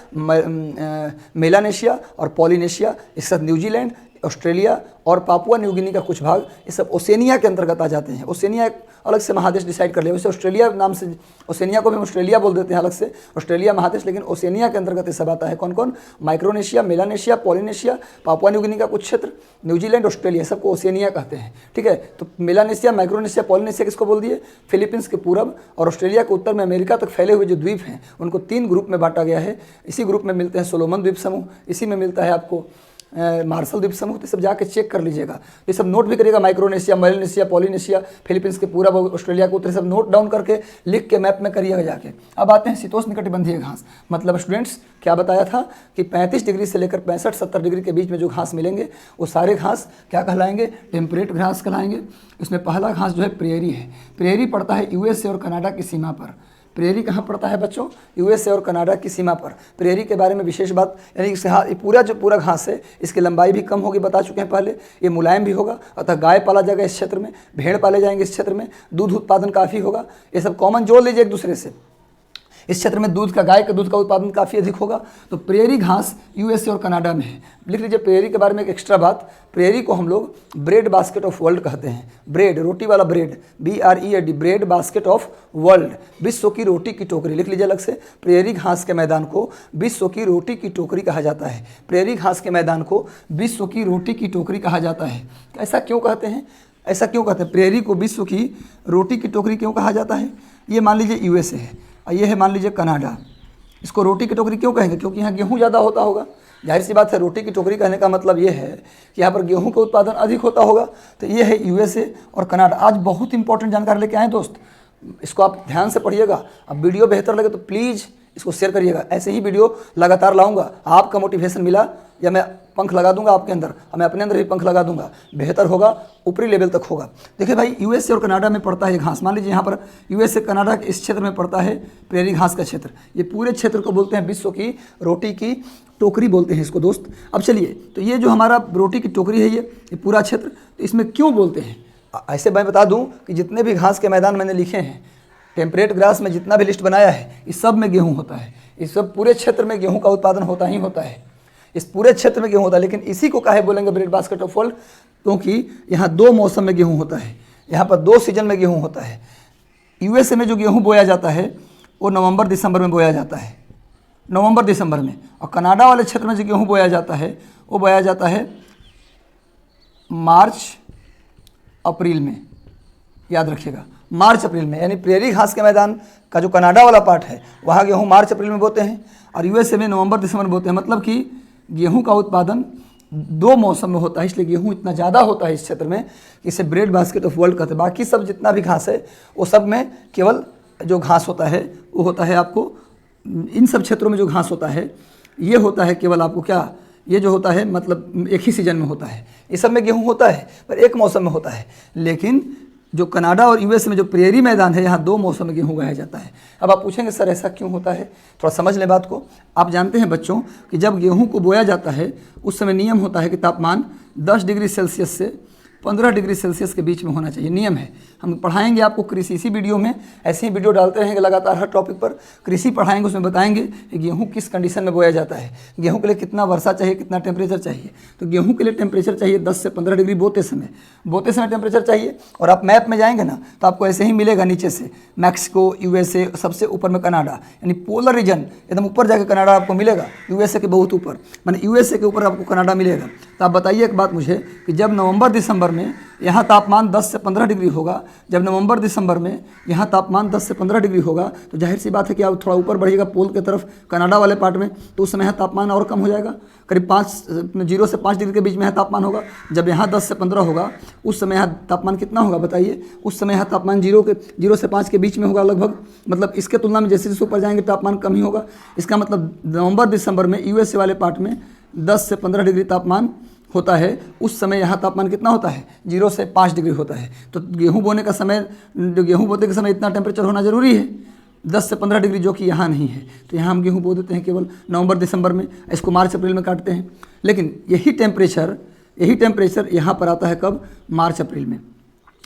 S1: मेलानेशिया और पॉलिनेशिया, इसके साथ न्यूजीलैंड, ऑस्ट्रेलिया और पापुआ न्यू गिनी का कुछ भाग, ये सब ओसेनिया के अंतर्गत आ जाते हैं। ओसेनिया एक अलग से महादेश डिसाइड कर लिया, वैसे ऑस्ट्रेलिया नाम से, ओसेनिया को भी हम ऑस्ट्रेलिया बोल देते हैं अलग से, ऑस्ट्रेलिया महादेश, लेकिन ओसेनिया के अंतर्गत ये सब आता है। कौन कौन? Micronesia, Melanesia, Polynesia, Papua New Guinea का कुछ क्षेत्र, न्यूजीलैंड, ऑस्ट्रेलिया, सबको ओसेनिया कहते हैं। ठीक है, तो मेलानेशिया, माइक्रोनेशिया, पॉलिनेशिया किसको बोल दिए? फिलीपींस के पूरब और ऑस्ट्रेलिया के उत्तर में अमेरिका तक फैले हुए जो द्वीप हैं, उनको 3 ग्रुप में बांटा गया है। इसी ग्रुप में मिलते हैं सोलोमन द्वीप समूह, इसी में मिलता है आपको मार्शल द्वीप समूह। तो सब जाके चेक कर लीजिएगा, ये सब नोट भी करिएगा, माइक्रोनेशिया, मेलानेशिया, पॉलिनेशिया, फिलीपींस के पूरब, ऑस्ट्रेलिया को उत्तर, सब नोट डाउन करके लिख के मैप में करिएगा जाके। अब आते हैं शीतोष्णकटिबंधीय घास। मतलब स्टूडेंट्स क्या बताया था कि 35 डिग्री से लेकर 65-70 डिग्री के बीच में जो घास मिलेंगे वो सारे घास क्या कहलाएंगे? टेम्परेट घास कहलाएंगे। इसमें पहला घास जो है प्रेरी है। प्रेरी पड़ता है यूएसए और कनाडा की सीमा पर। प्रेरी कहाँ पड़ता है बच्चों? यूएसए और कनाडा की सीमा पर। प्रेरी के बारे में विशेष बात, यानी ये पूरा घास है, इसकी लंबाई भी कम होगी, बता चुके हैं पहले, ये मुलायम भी होगा, अतः गाय पाला जाएगा इस क्षेत्र में, भेड़ पाले जाएंगे इस क्षेत्र में, दूध उत्पादन काफ़ी होगा। ये सब कॉमन जोड़ लीजिए एक दूसरे से। इस क्षेत्र में गाय के दूध का उत्पादन काफ़ी अधिक होगा। तो प्रेरी घास यूएसए और कनाडा में है। लिख लीजिए प्रेरी के बारे में एक एक्स्ट्रा बात, प्रेरी को हम लोग ब्रेड बास्केट ऑफ वर्ल्ड कहते हैं। ब्रेड, रोटी वाला bread, BREAD, bread basket of world, विश्व की रोटी की टोकरी। लिख लीजिए अलग से, प्रेरी घास के मैदान को विश्व की रोटी की टोकरी कहा जाता है। प्रेरी घास के मैदान को विश्व की रोटी की टोकरी कहा जाता है। ऐसा क्यों कहते हैं? ऐसा क्यों कहते हैं? प्रेरी को विश्व की रोटी की टोकरी क्यों कहा जाता है? ये मान लीजिए यूएसए है, ये है मान लीजिए कनाडा। इसको रोटी की टोकरी क्यों कहेंगे? क्योंकि यहाँ गेहूँ ज़्यादा होता होगा। जाहिर सी बात है, रोटी की टोकरी कहने का मतलब ये है कि यहाँ पर गेहूं का उत्पादन अधिक होता होगा। तो ये है यूएसए और कनाडा। आज बहुत इंपॉर्टेंट जानकारी लेके आए दोस्त, इसको आप ध्यान से पढ़िएगा। अब वीडियो बेहतर लगे तो प्लीज़ इसको शेयर करिएगा। ऐसे ही वीडियो लगातार लाऊंगा। आपका मोटिवेशन मिला या मैं पंख लगा दूंगा आपके अंदर, और मैं अपने अंदर भी पंख लगा दूंगा, बेहतर होगा, ऊपरी लेवल तक होगा। देखिए भाई, यूएसए और कनाडा में पड़ता है घास। मान लीजिए यहाँ पर यूएसए कनाडा के इस क्षेत्र में पड़ता है प्रेरी घास का क्षेत्र। ये पूरे क्षेत्र को बोलते हैं विश्व की रोटी की टोकरी बोलते हैं इसको दोस्त। अब चलिए, तो ये जो हमारा रोटी की टोकरी है, ये पूरा क्षेत्र, तो इसमें क्यों बोलते हैं? ऐसे मैं बता दूं कि जितने भी घास के मैदान मैंने लिखे हैं, टेम्परेट ग्रास में जितना भी लिस्ट बनाया है, इस सब में गेहूं होता है। इस सब पूरे क्षेत्र में गेहूं का उत्पादन होता ही होता है। इस पूरे क्षेत्र में गेहूं होता है। लेकिन इसी को काहे बोलेंगे ब्रेड बास्केट ऑफ वर्ल्ड? क्योंकि यहाँ 2 मौसम में गेहूं होता है, यहाँ पर 2 सीजन में गेहूं होता है। यूएसए में जो गेहूं बोया जाता है वो नवंबर दिसंबर में बोया जाता है, नवंबर दिसंबर में। और कनाडा वाले क्षेत्र में जो गेहूं बोया जाता है वो बोया जाता है मार्च अप्रैल में। याद रखिएगा, मार्च अप्रैल में। यानी प्रेरी घास के मैदान का जो कनाडा वाला पार्ट है, वहाँ गेहूँ मार्च अप्रैल में बोते हैं, और यूएसए में नवंबर दिसंबर में बोते हैं। मतलब कि गेहूं का उत्पादन 2 मौसम में होता है, इसलिए गेहूं इतना ज़्यादा होता है इस क्षेत्र में कि इसे ब्रेड बास्केट ऑफ वर्ल्ड कहते हैं। बाकी सब जितना भी घास है वो सब में केवल जो घास होता है वो होता है आपको, इन सब क्षेत्रों में जो घास होता है ये होता है केवल आपको क्या, ये जो होता है मतलब एक ही सीजन में होता है। इस सब में गेहूँ होता है पर एक मौसम में होता है। लेकिन जो कनाडा और यूएस में जो प्रेरी मैदान है, यहाँ 2 मौसम में गेहूँ उगाया जाता है। अब आप पूछेंगे सर ऐसा क्यों होता है? थोड़ा समझ लें बात को। आप जानते हैं बच्चों कि जब गेहूँ को बोया जाता है उस समय नियम होता है कि तापमान 10 डिग्री सेल्सियस से 15 डिग्री सेल्सियस के बीच में होना चाहिए, नियम है। हम पढ़ाएंगे आपको कृषि इसी वीडियो में, ऐसे ही वीडियो डालते रहेंगे लगातार हर टॉपिक पर। कृषि पढ़ाएंगे, उसमें बताएंगे कि गेहूं किस कंडीशन में बोया जाता है, गेहूं के लिए कितना वर्षा चाहिए, कितना टेम्परेचर चाहिए। तो गेहूं के लिए टेम्परेचर चाहिए 10 से 15 डिग्री बोते समय टेम्परेचर चाहिए। और आप मैप में जाएंगे ना तो आपको ऐसे ही मिलेगा नीचे से मैक्सिको, यूएसए, सबसे ऊपर में कनाडा, यानी पोलर रीजन एकदम ऊपर जाके कनाडा आपको मिलेगा, यूएसए के बहुत ऊपर, माने यूएसए के ऊपर आपको कनाडा मिलेगा। तो आप बताइए एक बात मुझे कि जब नवंबर दिसंबर में यहाँ तापमान 10 से 15 डिग्री होगा, जब नवंबर दिसंबर में यहाँ तापमान 10 से 15 डिग्री होगा, तो जाहिर सी बात है कि आप थोड़ा ऊपर बढ़िएगा पोल की तरफ कनाडा वाले पार्ट में, तो उस समय यहाँ तापमान और कम हो जाएगा, करीब 0 से 5 डिग्री के बीच में यहाँ तापमान होगा। जब यहाँ 10 से 15 होगा उस समय यहाँ तापमान कितना होगा बताइए? उस समय यहाँ तापमान 0 से 5 के बीच में होगा लगभग। मतलब इसके तुलना में जैसे जैसे ऊपर जाएंगे तापमान कम ही होगा। इसका मतलब नवंबर दिसंबर में यूएसए वाले पार्ट में 10 से 15 डिग्री तापमान होता है उस समय यहाँ तापमान कितना होता है, 0 से 5 डिग्री होता है। तो गेहूँ बोने का समय, गेहूँ बोते के समय इतना टेम्परेचर होना ज़रूरी है, 10 से 15 डिग्री, जो कि यहाँ नहीं है। तो यहाँ हम गेहूँ बो देते हैं केवल नवंबर दिसंबर में, इसको मार्च अप्रैल में काटते हैं। लेकिन यही टेम्परेचर यहाँ पर आता है कब, मार्च अप्रैल में।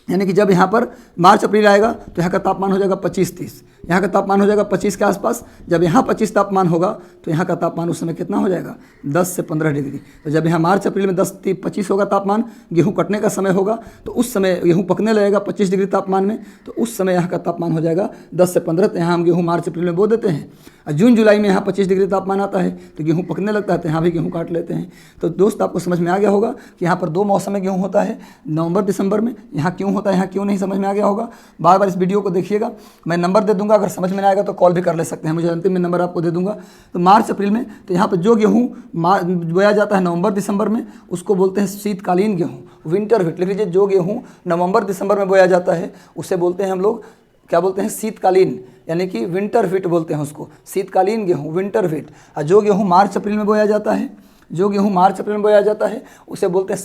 S1: यानी कि जब यहाँ पर मार्च अप्रैल आएगा तो यहाँ का तापमान हो जाएगा 25-30, यहाँ का तापमान हो जाएगा 25 के आसपास। जब यहाँ 25 तापमान होगा तो यहाँ का तापमान उस समय कितना हो जाएगा, 10 से 15 डिग्री। तो जब यहाँ मार्च अप्रैल में 10-25 होगा तापमान, गेहूँ कटने का समय होगा, तो उस समय गेहूँ पकने लगेगा 25 डिग्री तापमान में, तो उस समय यहाँ का तापमान हो जाएगा 10 से 15। तो यहाँ हम गेहूँ मार्च अप्रैल में बो देते हैं। और जून जुलाई में यहाँ 25 डिग्री तापमान आता है तो गेहूँ पकने लगता है, तो यहाँ भी गेहूँ काट लेते हैं। तो दोस्त आपको समझ में आ गया होगा कि यहाँ पर 2 मौसम में गेहूँ होता है, नवंबर दिसंबर में। यहाँ क्यों होता है, यहाँ क्यों नहीं, समझ में आ गया होगा। बार बार इस वीडियो को देखिएगा, मैं नंबर दे दूंगा, अगर समझ में नहीं आएगा तो कॉल भी कर ले सकते हैं मुझे, अंतिम में नंबर आपको दे दूंगा। तो मार्च अप्रैल में, तो यहाँ पर जो गेहूँ बोया जाता है नवंबर दिसंबर में, उसको बोलते हैं शीतकालीन गेहूँ, विंटर व्हीट। लिख लीजिए, जो गेहूँ नवंबर दिसंबर में बोया जाता है उसे बोलते हैं हम लोग, क्या बोलते हैं, शीतकालीन, यानी कि विंटर व्हीट बोलते हैं उसको, शीतकालीन गेहूँ, विंटर व्हीट। और जो गेहूँ मार्च अप्रैल में बोया जाता है, जो गेहूँ मार्च अप्रैल में बोया जाता है उसे बोलते हैं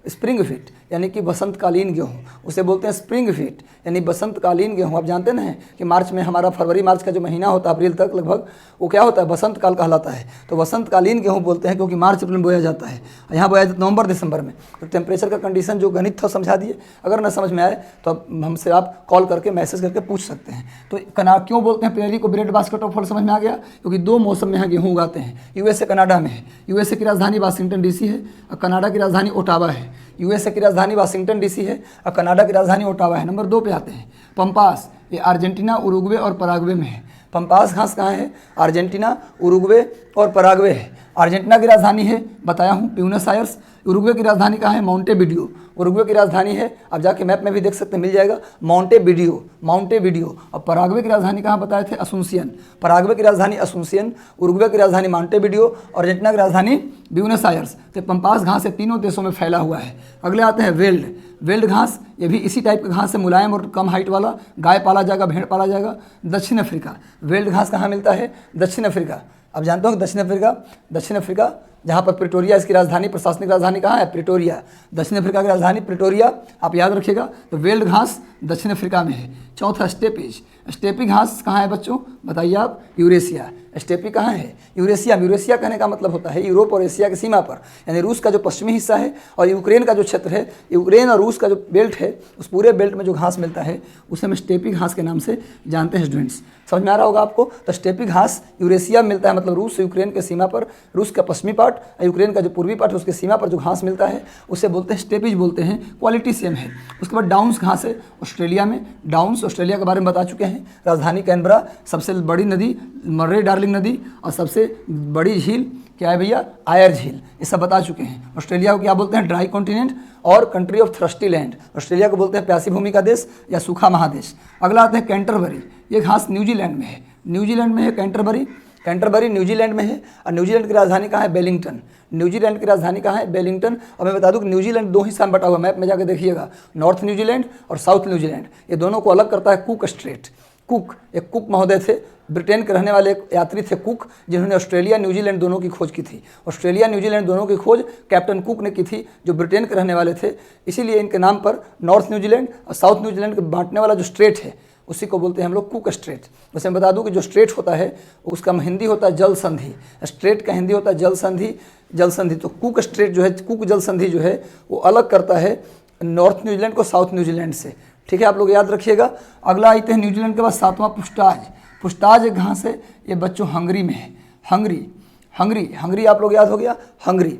S1: स्प्रिंग व्हीट, यानी कि बसंतकालीन गेहूँ, उसे बोलते हैं स्प्रिंग व्हीट, यानी बसंतकालीन गेहूँ। आप जानते ना हैं कि मार्च में हमारा फरवरी मार्च का जो महीना होता है अप्रैल तक लगभग, वो क्या होता है, बसंत काल कहलाता है। तो बसंतकालीन गेहूँ बोलते हैं क्योंकि मार्च अप्रैल में बोया जाता है, यहाँ बोया जाता है नवंबर दिसंबर में। तो टेम्परेचर का कंडीशन जो गणित था समझा दिए, अगर ना समझ में आए तो हमसे आप कॉल करके मैसेज करके पूछ सकते हैं। तो क्यों बोलते हैं प्रेरी को ब्रेड बास्केट ऑफ फल, समझ में आ गया, क्योंकि 2 मौसम में यहाँ गेहूँ उगाते हैं। यूएसए कनाडा में है, यूएसए की राजधानी वाशिंगटन डीसी है और कनाडा की राजधानी ओटावा है। यूएसए की राजधानी वाशिंगटन डीसी है और कनाडा की राजधानी ओटावा है। नंबर 2 पे आते हैं पंपास, ये अर्जेंटीना, उरुग्वे और पराग्वे में है। पंपास घास कहाँ है, अर्जेंटीना, उरुग्वे और पराग्वे है। अर्जेंटीना की राजधानी है, बताया हूँ, ब्यूनस आयर्स। उरुग्वे की राजधानी कहाँ है, मोंटेविडियो, उरुग्वे की राजधानी है, आप जाके मैप में भी देख सकते हैं, मिल जाएगा, मोंटेविडियो। और पराग्वे की राजधानी कहाँ बताए थे, असूंसियन। पराग्वे की राजधानी असूंसियन, उरुग्वे की राजधानी मोंटेविडियो और अर्जेंटीना की राजधानी ब्यूनस आयर्स। तो पंपास घास है, तीनों देशों में फैला हुआ है। अगले आते हैं वेल्ड घास, ये भी इसी टाइप का घास है, मुलायम और कम हाइट वाला, गाय पाला जाएगा, भेड़ पाला जाएगा। दक्षिण अफ्रीका, वेल्ड घास कहाँ मिलता है, दक्षिण अफ्रीका। अब जानते हो दक्षिण अफ्रीका जहाँ पर प्रिटोरिया इसकी राजधानी, प्रशासनिक राजधानी कहाँ है, प्रिटोरिया। दक्षिण अफ्रीका की राजधानी प्रिटोरिया, आप याद रखिएगा। तो वेल्ड घास दक्षिण अफ्रीका में है। चौथा स्टेपी घास कहाँ है बच्चों, बताइए आप, यूरेशिया। स्टेपी कहाँ है, यूरेशिया कहने का मतलब होता है यूरोप और एशिया की सीमा पर, यानी रूस का जो पश्चिमी हिस्सा है और यूक्रेन का जो क्षेत्र है, यूक्रेन और रूस का जो बेल्ट है, उस पूरे बेल्ट में जो घास मिलता है उसे हम स्टेपी घास के नाम से जानते हैं स्टूडेंट्स। समझ में आ रहा होगा आपको। तो स्टेपी घास यूरेशिया मिलता है, मतलब रूस यूक्रेन के सीमा पर, रूस का पश्चिमी पार्ट, यूक्रेन का जो पूर्वी पार्ट है उसके सीमा पर जो घास मिलता है उसे बोलते हैं स्टेपीज बोलते हैं, क्वालिटी सेम है। उसके बाद डाउन्स घास है ऑस्ट्रेलिया में, डाउन्स ऑस्ट्रेलिया के बारे में बता चुके हैं। राजधानी कैनबरा, सबसे बड़ी नदी मर्रे डार्लिंग नदी और सबसे बड़ी झील क्या है भैया, आयर झील, ये सब बता चुके हैं। ऑस्ट्रेलिया को क्या बोलते हैं, ड्राई कॉन्टिनेंट और country of thirsty land. Australia को बोलते हैं प्यासी भूमि का देश या सूखा महादेश। अगला आते हैं कैंटरबरी, ये घास न्यूजीलैंड में है, कैंटरबरी न्यूजीलैंड में है। और न्यूजीलैंड की राजधानी कहाँ है, बेलिंगटन। और मैं बता दूं कि न्यूजीलैंड 2 हिस्सा में बटा हुआ, मैप में जाकर देखिएगा, नॉर्थ न्यूजीलैंड और साउथ न्यूजीलैंड। ये दोनों को अलग करता है कुक स्ट्रेट। एक कुक महोदय थे, ब्रिटेन के रहने वाले एक यात्री थे कुक, जिन्होंने ऑस्ट्रेलिया न्यूजीलैंड दोनों की खोज की थी। ऑस्ट्रेलिया न्यूजीलैंड दोनों की खोज कैप्टन कुक ने की थी, जो ब्रिटेन के रहने वाले थे। इसीलिए इनके नाम पर नॉर्थ न्यूजीलैंड और साउथ न्यूजीलैंड के बांटने वाला जो स्ट्रेट है उसी को बोलते हैं हम लोग कुक स्ट्रेट। वैसे मैं बता दूं कि जो स्ट्रेट होता है उसका हिंदी होता है जल संधि, स्ट्रेट का हिंदी होता है जल संधि। तो कुक स्ट्रेट जो है, कुक जल संधि जो है, वो अलग करता है नॉर्थ न्यूजीलैंड को साउथ न्यूजीलैंड से। ठीक है, आप लोग याद रखिएगा। अगला आते हैं न्यूजीलैंड के बाद 7वां पुस्टाज एक घास है, ये बच्चों हंगरी में है। हंगरी आप लोग याद हो गया, हंगरी।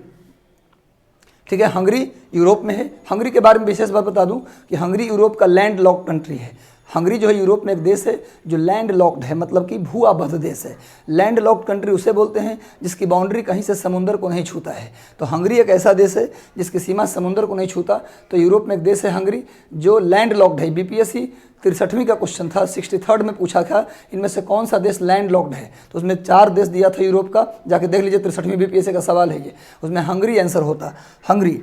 S1: ठीक है, हंगरी यूरोप में है। हंगरी के बारे में विशेष बात बता दूं कि हंगरी यूरोप का लैंड लॉक्ड कंट्री है। हंगरी जो है यूरोप में एक देश है जो लैंड लॉक्ड है, मतलब कि भू आबद्ध देश है। लैंड लॉक्ड कंट्री उसे बोलते हैं जिसकी बाउंड्री कहीं से समुद्र को नहीं छूता है। तो हंगरी एक ऐसा देश है जिसकी सीमा समुद्र को नहीं छूता। तो यूरोप में एक देश है हंगरी जो लैंड लॉक्ड है। बीपीएससी 63वीं का क्वेश्चन था, 63rd में पूछा था इनमें से कौन सा देश लैंड लॉक्ड है, तो उसमें 4 देश दिया था यूरोप का। जाके देख लीजिए, 63वीं बीपीएससी का सवाल है ये, उसमें हंगरी आंसर होता, हंगरी।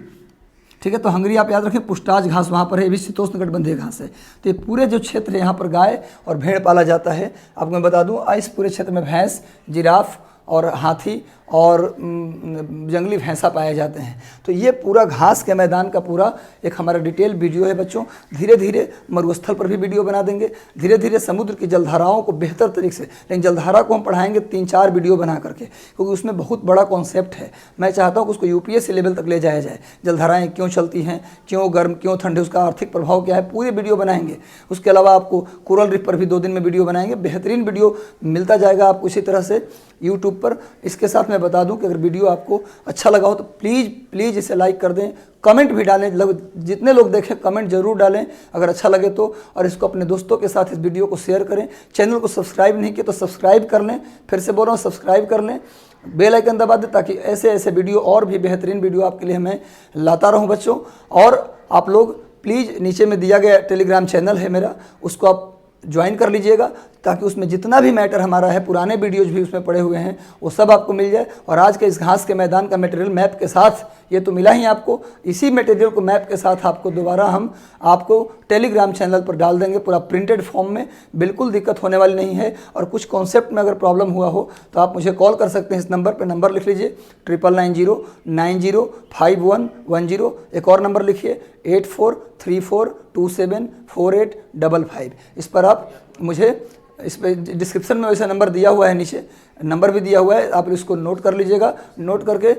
S1: ठीक है, तो हंगरी आप याद रखें, पुस्टाज घास वहाँ पर है, ये भी शीतोष्ण कटिबंधीय घास है। तो ये पूरे जो क्षेत्र है यहाँ पर गाय और भेड़ पाला जाता है। आपको मैं बता दूँ, इस पूरे क्षेत्र में भैंस, जिराफ और हाथी और जंगली भैंसा पाए जाते हैं। तो ये पूरा घास के मैदान का पूरा एक हमारा डिटेल वीडियो है बच्चों। धीरे धीरे मरुस्थल पर भी वीडियो बना देंगे, धीरे धीरे समुद्र की जलधाराओं को बेहतर तरीके से, लेकिन जलधारा को हम पढ़ाएंगे 3-4 वीडियो बना करके, क्योंकि उसमें बहुत बड़ा कॉन्सेप्ट है। मैं चाहता हूँ कि उसको यूपीएससी लेवल तक ले जाया जाए। जलधाराएँ क्यों चलती हैं, क्यों गर्म क्यों ठंडे, उसका आर्थिक प्रभाव क्या है, पूरी वीडियो बनाएंगे। उसके अलावा आपको कोरल रीफ पर भी 2 दिन में वीडियो बनाएंगे। बेहतरीन वीडियो मिलता जाएगा आपको इसी तरह से यूट्यूब पर। इसके साथ मैं बता दूं कि अगर वीडियो आपको अच्छा लगा हो तो प्लीज़ इसे लाइक कर दें, कमेंट भी डालें। जितने लोग देखें कमेंट जरूर डालें अगर अच्छा लगे तो, और इसको अपने दोस्तों के साथ इस वीडियो को शेयर करें। चैनल को सब्सक्राइब नहीं किया तो सब्सक्राइब कर लें, फिर से बोल रहा हूँ सब्सक्राइब कर लें, बेल आइकन दबा दें, ताकि ऐसे ऐसे वीडियो और भी बेहतरीन वीडियो आपके लिए मैं लाता रहूँ बच्चों। और आप लोग प्लीज़ नीचे में दिया गया टेलीग्राम चैनल है मेरा, उसको आप ज्वाइन कर लीजिएगा, ताकि उसमें जितना भी मैटर हमारा है, पुराने वीडियोज़ भी उसमें पड़े हुए हैं, वो सब आपको मिल जाए। और आज के इस घास के मैदान का मटेरियल मैप के साथ ये तो मिला ही आपको, इसी मटेरियल को मैप के साथ आपको दोबारा हम आपको टेलीग्राम चैनल पर डाल देंगे पूरा प्रिंटेड फॉर्म में। बिल्कुल दिक्कत होने वाली नहीं है। और कुछ कॉन्सेप्ट में अगर प्रॉब्लम हुआ हो तो आप मुझे कॉल कर सकते हैं इस नंबर पर। नंबर लिख लीजिए 9990905110। एक और नंबर लिखिए 8434274855। इस पर आप मुझे, इस पर डिस्क्रिप्शन में वैसे नंबर दिया हुआ है, नीचे नंबर भी दिया हुआ है, आप इसको नोट कर लीजिएगा। नोट करके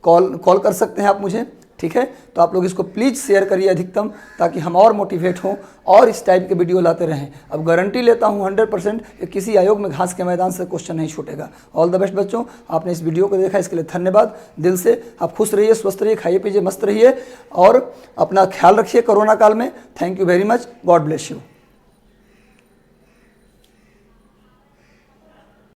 S1: कॉल कर सकते हैं आप मुझे, ठीक है। तो आप लोग इसको प्लीज़ शेयर करिए अधिकतम, ताकि हम और मोटिवेट हों और इस टाइप के वीडियो लाते रहें। अब गारंटी लेता हूं 100% कि किसी आयोग में घास के मैदान से क्वेश्चन नहीं छूटेगा। ऑल द बेस्ट बच्चों, आपने इस वीडियो को देखा इसके लिए धन्यवाद दिल से। आप खुश रहिए, स्वस्थ रहिए, खाइए पीजिए, मस्त रहिए और अपना ख्याल रखिए कोरोना काल में। Thank you very much, God bless you.